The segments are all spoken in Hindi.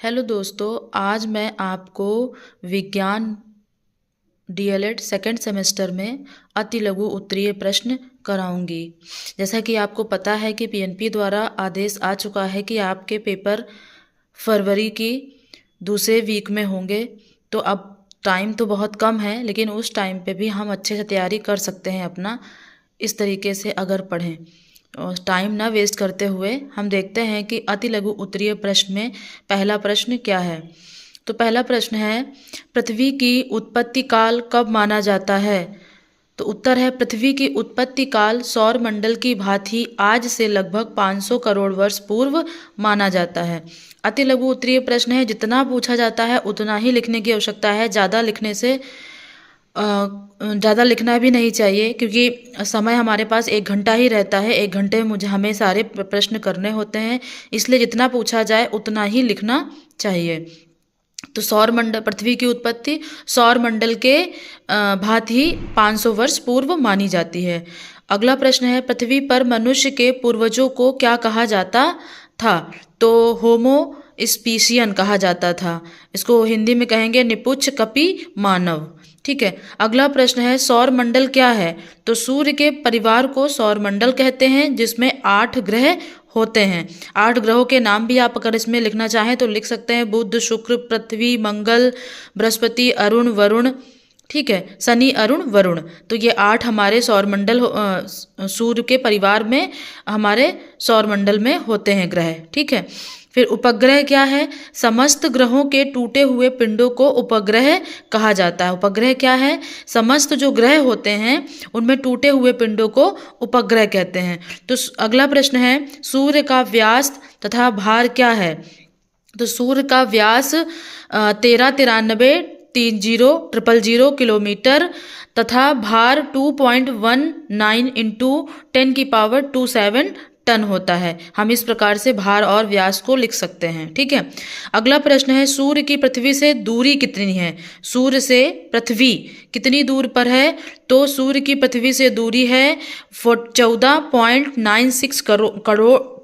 हेलो दोस्तों, आज मैं आपको विज्ञान डीएलएड सेकंड सेमेस्टर में अति लघु उत्तरीय प्रश्न कराऊंगी। जैसा कि आपको पता है कि पीएनपी द्वारा आदेश आ चुका है कि आपके पेपर फरवरी की दूसरे वीक में होंगे। तो अब टाइम तो बहुत कम है, लेकिन उस टाइम पे भी हम अच्छे से तैयारी कर सकते हैं अपना, इस तरीके से अगर पढ़ें। और टाइम ना वेस्ट करते हुए हम देखते हैं कि अति लघु उत्तरीय प्रश्न में पहला प्रश्न क्या है। तो पहला प्रश्न है, पृथ्वी की उत्पत्ति काल कब माना जाता है? तो उत्तर है, पृथ्वी की उत्पत्ति काल सौर मंडल की भांति आज से लगभग 500 करोड़ वर्ष पूर्व माना जाता है। अति लघु उत्तरीय प्रश्न है, जितना पूछा जाता है उतना ही लिखने की आवश्यकता है। ज़्यादा लिखना भी नहीं चाहिए, क्योंकि समय हमारे पास 1 घंटा ही रहता है। 1 घंटे में हमें सारे प्रश्न करने होते हैं, इसलिए जितना पूछा जाए उतना ही लिखना चाहिए। तो सौर मंडल, पृथ्वी की उत्पत्ति सौर मंडल के भांति 500 वर्ष पूर्व मानी जाती है। अगला प्रश्न है, पृथ्वी पर मनुष्य के पूर्वजों को क्या कहा जाता था? तो होमो स्पीशियन कहा जाता था। इसको हिंदी में कहेंगे निपुच्छ कपि मानव। ठीक है। अगला प्रश्न है, सौर मंडल क्या है? तो सूर्य के परिवार को सौर मंडल कहते हैं, जिसमें 8 ग्रह होते हैं। 8 ग्रहों के नाम भी आप अगर इसमें लिखना चाहें तो लिख सकते हैं, बुध, शुक्र, पृथ्वी, मंगल, बृहस्पति, अरुण, वरुण। ठीक है, शनि, अरुण, वरुण। तो ये 8 हमारे सौरमंडल सूर्य के परिवार में हमारे सौरमंडल में होते हैं ग्रह। ठीक है। फिर उपग्रह क्या है? समस्त ग्रहों के टूटे हुए पिंडों को उपग्रह कहा जाता है। उपग्रह क्या है? समस्त जो ग्रह होते हैं उनमें टूटे हुए पिंडों को उपग्रह कहते हैं। तो अगला प्रश्न है, सूर्य का व्यास तथा भार क्या है? तो सूर्य का व्यास 13,93,30,000 किलोमीटर तथा भार 2.19 इंटू 10⁻²7 टन होता है। हम इस प्रकार से भार और व्यास को लिख सकते हैं। ठीक है। अगला प्रश्न है, सूर्य की पृथ्वी से दूरी कितनी है? सूर्य से पृथ्वी कितनी दूर पर है? तो सूर्य की पृथ्वी से दूरी है 14.96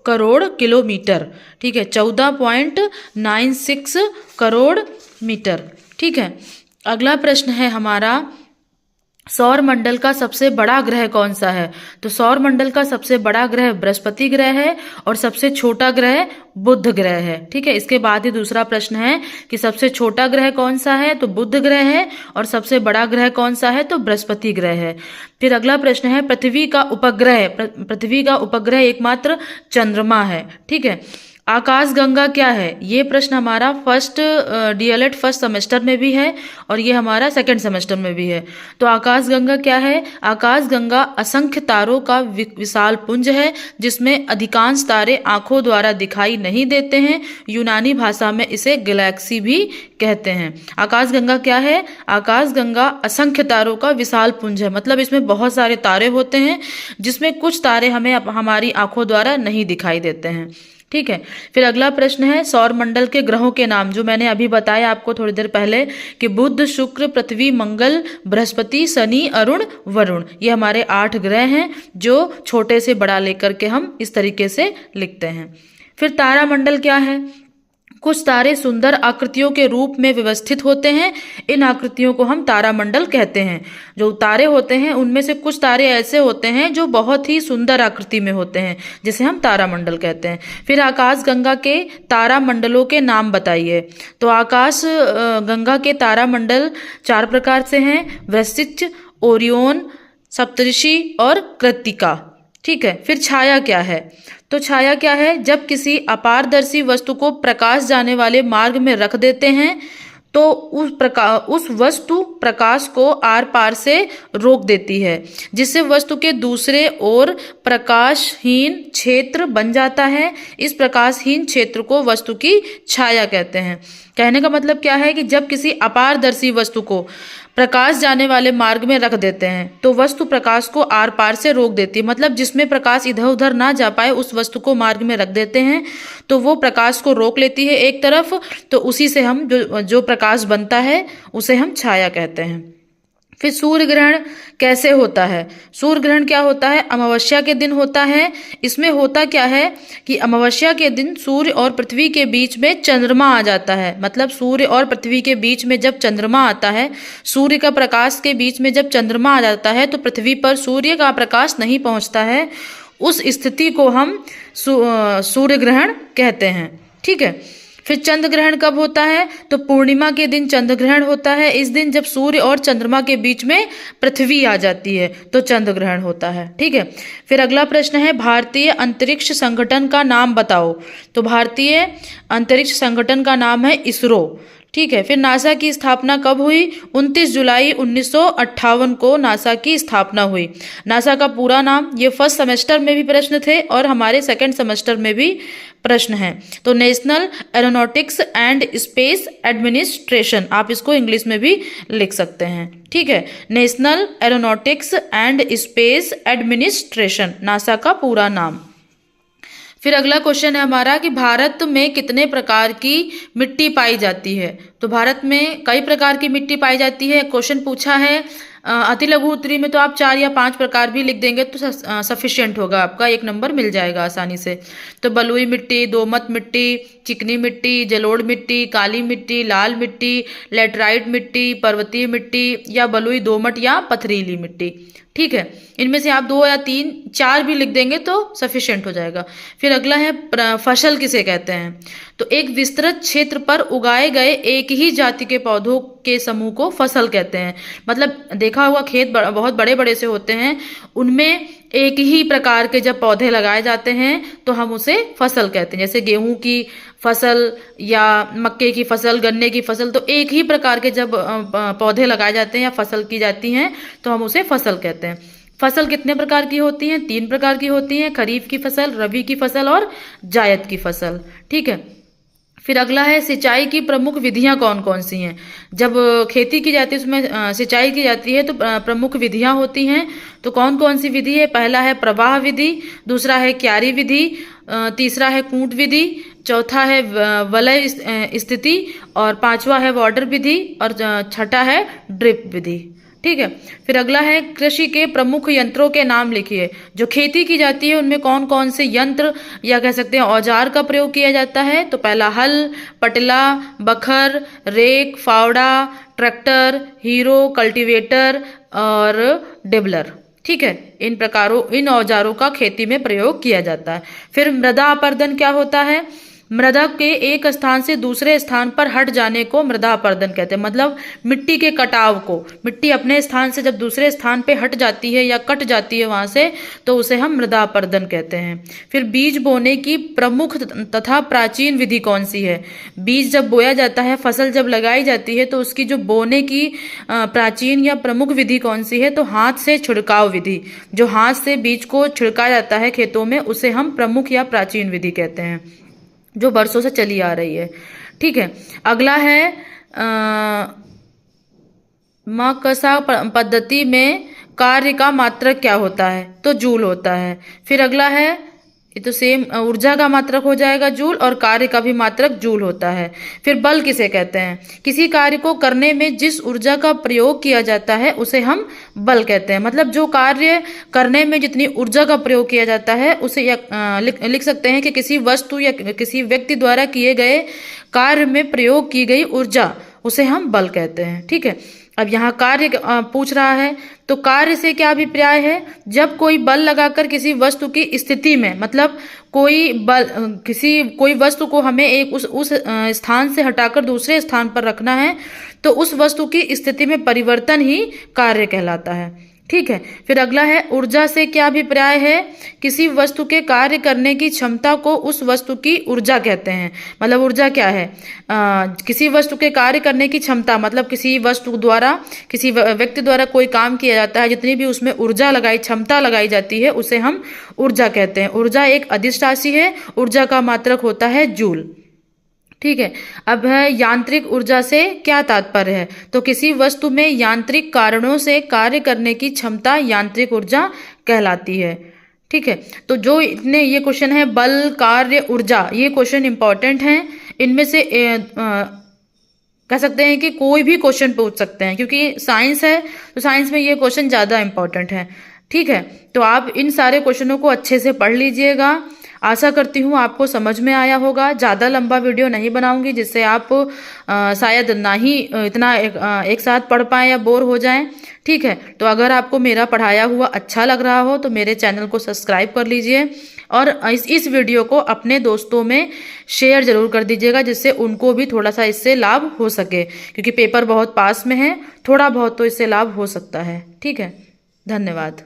करोड़ किलोमीटर। ठीक है, 14.96 करोड़ मीटर। ठीक है। अगला प्रश्न है हमारा, सौर मंडल का सबसे बड़ा ग्रह कौन सा है? तो सौर मंडल का सबसे बड़ा ग्रह बृहस्पति ग्रह है और सबसे छोटा ग्रह बुध ग्रह है। ठीक है। इसके बाद ही दूसरा प्रश्न है कि सबसे छोटा ग्रह कौन सा है? तो बुध ग्रह है। और सबसे बड़ा ग्रह कौन सा है? तो बृहस्पति ग्रह है। फिर अगला प्रश्न है, पृथ्वी का उपग्रह एकमात्र चंद्रमा है। ठीक है। आकाशगंगा क्या है? ये प्रश्न हमारा डीएलएड फर्स्ट सेमेस्टर में भी है और ये हमारा सेकंड सेमेस्टर में भी है। तो आकाशगंगा क्या है? आकाशगंगा असंख्य तारों का विशाल पुंज है, जिसमें अधिकांश तारे आंखों द्वारा दिखाई नहीं देते हैं। यूनानी भाषा में इसे गैलेक्सी भी कहते हैं। आकाशगंगा क्या है? आकाशगंगा असंख्य तारों का विशाल पुंज है, मतलब इसमें बहुत सारे तारे होते हैं, जिसमें कुछ तारे हमें हमारी आंखों द्वारा नहीं दिखाई देते हैं। ठीक है। फिर अगला प्रश्न है, सौर मंडल के ग्रहों के नाम, जो मैंने अभी बताया आपको थोड़ी देर पहले कि बुध, शुक्र, पृथ्वी, मंगल, बृहस्पति, शनि, अरुण, वरुण। ये हमारे 8 ग्रह हैं, जो छोटे से बड़ा लेकर के हम इस तरीके से लिखते हैं। फिर तारामंडल क्या है? कुछ तारे सुंदर आकृतियों के रूप में व्यवस्थित होते हैं, इन आकृतियों को हम तारामंडल कहते हैं। जो तारे होते हैं उनमें से कुछ तारे ऐसे होते हैं जो बहुत ही सुंदर आकृति में होते हैं, जिसे हम तारामंडल कहते हैं। फिर आकाशगंगा के तारामंडलों के नाम बताइए। तो आकाश गंगा के तारामंडल 4 प्रकार से हैं, वृश्चिक, ओरियन, सप्तऋषि और कृत्तिका। ठीक है। फिर छाया क्या है? तो छाया क्या है? जब किसी अपारदर्शी वस्तु को प्रकाश जाने वाले मार्ग में रख देते हैं तो उस वस्तु प्रकाश को आर पार से रोक देती है, जिससे वस्तु के दूसरे ओर प्रकाशहीन क्षेत्र बन जाता है। इस प्रकाशहीन क्षेत्र को वस्तु की छाया कहते हैं। कहने का मतलब क्या है कि जब किसी अपारदर्शी वस्तु को प्रकाश जाने वाले मार्ग में रख देते हैं तो वस्तु प्रकाश को आर पार से रोक देती है, मतलब जिसमें प्रकाश इधर उधर ना जा पाए उस वस्तु को मार्ग में रख देते हैं तो वो प्रकाश को रोक लेती है एक तरफ। तो उसी से हम जो प्रकाश बनता है उसे हम छाया कहते हैं। फिर सूर्य ग्रहण कैसे होता है? सूर्य ग्रहण क्या होता है? अमावस्या के दिन होता है। इसमें होता क्या है कि अमावस्या के दिन सूर्य और पृथ्वी के बीच में चंद्रमा आ जाता है। मतलब सूर्य और पृथ्वी के बीच में जब चंद्रमा आता है, सूर्य का प्रकाश के बीच में जब चंद्रमा आ जाता है तो पृथ्वी पर सूर्य का प्रकाश नहीं पहुंचता है। उस स्थिति को हम सूर्य ग्रहण कहते हैं। ठीक है। फिर चंद्र ग्रहण कब होता है? तो पूर्णिमा के दिन चंद्र ग्रहण होता है। इस दिन जब सूर्य और चंद्रमा के बीच में पृथ्वी आ जाती है तो चंद्र ग्रहण होता है। ठीक है। फिर अगला प्रश्न है, भारतीय अंतरिक्ष संगठन का नाम बताओ। तो भारतीय अंतरिक्ष संगठन का नाम है इसरो। ठीक है। फिर नासा की स्थापना कब हुई? 29 जुलाई 1958 को नासा की स्थापना हुई। नासा का पूरा नाम, ये फर्स्ट सेमेस्टर में भी प्रश्न थे और हमारे सेकंड सेमेस्टर में भी प्रश्न है। तो national aeronautics and space administration, आप इसको इंग्लिश में भी लिख सकते हैं। ठीक है। National aeronautics and space administration, NASA का पूरा नाम। फिर अगला क्वेश्चन है हमारा कि भारत में कितने प्रकार की मिट्टी पाई जाती है? तो भारत में कई प्रकार की मिट्टी पाई जाती है। क्वेश्चन पूछा है अति लघु उत्तरी में, तो आप 4 या 5 प्रकार भी लिख देंगे तो सफिशिएंट होगा, आपका 1 नंबर मिल जाएगा आसानी से। तो बलुई मिट्टी, दोमट मिट्टी, चिकनी मिट्टी, जलोढ़ मिट्टी, काली मिट्टी, लाल मिट्टी, लेटराइट मिट्टी, पर्वतीय मिट्टी या बलुई दोमट या पथरीली मिट्टी। ठीक है। इनमें से आप 2 या 3, 4 भी लिख देंगे तो सफिशिएंट हो जाएगा। फिर अगला है फसल किसे कहते हैं? तो एक विस्तृत क्षेत्र पर उगाए गए एक ही जाति के पौधों के समूह को फसल कहते हैं। मतलब देखा होगा खेत बहुत बड़े बड़े से होते हैं, उनमें एक ही प्रकार के जब पौधे लगाए जाते हैं तो हम उसे फसल कहते हैं। जैसे गेहूं की फसल या मक्के की फसल, गन्ने की फसल, तो एक ही प्रकार के जब पौधे लगाए जाते हैं या फसल की जाती हैं तो हम उसे फसल कहते हैं। फसल कितने प्रकार की होती हैं? 3 प्रकार की होती हैं, खरीफ की फसल, रबी की फसल और जायद की फसल। ठीक है। फिर अगला है, सिंचाई की प्रमुख विधियां कौन कौन सी हैं? जब खेती की जाती है उसमें सिंचाई की जाती है तो प्रमुख विधियां होती हैं। तो कौन कौन सी विधि है? पहला है प्रवाह विधि, दूसरा है क्यारी विधि, तीसरा है कूट विधि, चौथा है वलय स्थिति और 5वां है वाटर विधि और छठा है ड्रिप विधि। ठीक है। फिर अगला है, कृषि के प्रमुख यंत्रों के नाम लिखिए। जो खेती की जाती है उनमें कौन कौन से यंत्र या कह सकते हैं औजार का प्रयोग किया जाता है? तो पहला हल, पटला, बखर, रेक, फावड़ा, ट्रैक्टर, हीरो, कल्टीवेटर और डिबलर। ठीक है। इन औजारों का खेती में प्रयोग किया जाता है। फिर मृदा अपरदन क्या होता है? मृदा के एक स्थान से दूसरे स्थान पर हट जाने को मृदा अपरदन कहते हैं। मतलब मिट्टी के कटाव को, मिट्टी अपने स्थान से जब दूसरे स्थान पे हट जाती है या कट जाती है वहां से, तो उसे हम मृदा अपरदन कहते हैं। फिर बीज बोने की प्रमुख तथा प्राचीन विधि कौन सी है? बीज जब बोया जाता है, फसल जब लगाई जाती है, तो उसकी जो बोने की प्राचीन या प्रमुख विधि कौन सी है? तो हाथ से छिड़काव विधि। जो हाथ से बीज को छिड़का जाता है खेतों में, उसे हम प्रमुख या प्राचीन विधि कहते हैं, जो बरसों से चली आ रही है। ठीक है। अगला है मकसा पद्धति में कार्य का मात्रक क्या होता है? तो जूल होता है। फिर अगला है, ये तो सेम ऊर्जा का मात्रक हो जाएगा जूल, और कार्य का भी मात्रक जूल होता है। फिर बल किसे कहते हैं? किसी कार्य को करने में जिस ऊर्जा का प्रयोग किया जाता है उसे हम बल कहते हैं। मतलब जो कार्य करने में जितनी ऊर्जा का प्रयोग किया जाता है उसे लिख सकते हैं कि किसी वस्तु या किसी व्यक्ति द्वारा किए गए कार्य में प्रयोग की गई ऊर्जा, उसे हम बल कहते हैं। ठीक है। अब यहाँ कार्य पूछ रहा है, तो कार्य से क्या अभिप्राय है? जब कोई बल लगाकर किसी वस्तु की स्थिति में, मतलब कोई वस्तु को हमें एक उस स्थान से हटाकर दूसरे स्थान पर रखना है, तो उस वस्तु की स्थिति में परिवर्तन ही कार्य कहलाता है। ठीक है। फिर अगला है, ऊर्जा से क्या अभिप्राय है? किसी वस्तु के कार्य करने की क्षमता को उस वस्तु की ऊर्जा कहते हैं। मतलब ऊर्जा क्या है? किसी वस्तु के कार्य करने की क्षमता, मतलब किसी वस्तु द्वारा, किसी व्यक्ति द्वारा कोई काम किया जाता है, जितनी भी उसमें ऊर्जा क्षमता लगाई जाती है, उसे हम ऊर्जा कहते हैं। ऊर्जा एक अदिश राशि है, ऊर्जा का मात्रक होता है जूल। ठीक है। अब है, यांत्रिक ऊर्जा से क्या तात्पर्य है? तो किसी वस्तु में यांत्रिक कारणों से कार्य करने की क्षमता यांत्रिक ऊर्जा कहलाती है। ठीक है। तो जो इतने ये क्वेश्चन है, बल, कार्य, ऊर्जा, ये क्वेश्चन इंपॉर्टेंट हैं। इनमें से कह सकते हैं कि कोई भी क्वेश्चन पूछ सकते हैं, क्योंकि साइंस है तो साइंस में ये क्वेश्चन ज़्यादा इंपॉर्टेंट है। ठीक है, तो आप इन सारे क्वेश्चनों को अच्छे से पढ़ लीजिएगा। आशा करती हूँ आपको समझ में आया होगा। ज़्यादा लंबा वीडियो नहीं बनाऊंगी जिससे आप शायद ना ही इतना एक साथ पढ़ पाएँ या बोर हो जाएं। ठीक है, तो अगर आपको मेरा पढ़ाया हुआ अच्छा लग रहा हो तो मेरे चैनल को सब्सक्राइब कर लीजिए और इस वीडियो को अपने दोस्तों में शेयर जरूर कर दीजिएगा, जिससे उनको भी थोड़ा सा इससे लाभ हो सके, क्योंकि पेपर बहुत पास में है, थोड़ा बहुत तो इससे लाभ हो सकता है। ठीक है, धन्यवाद।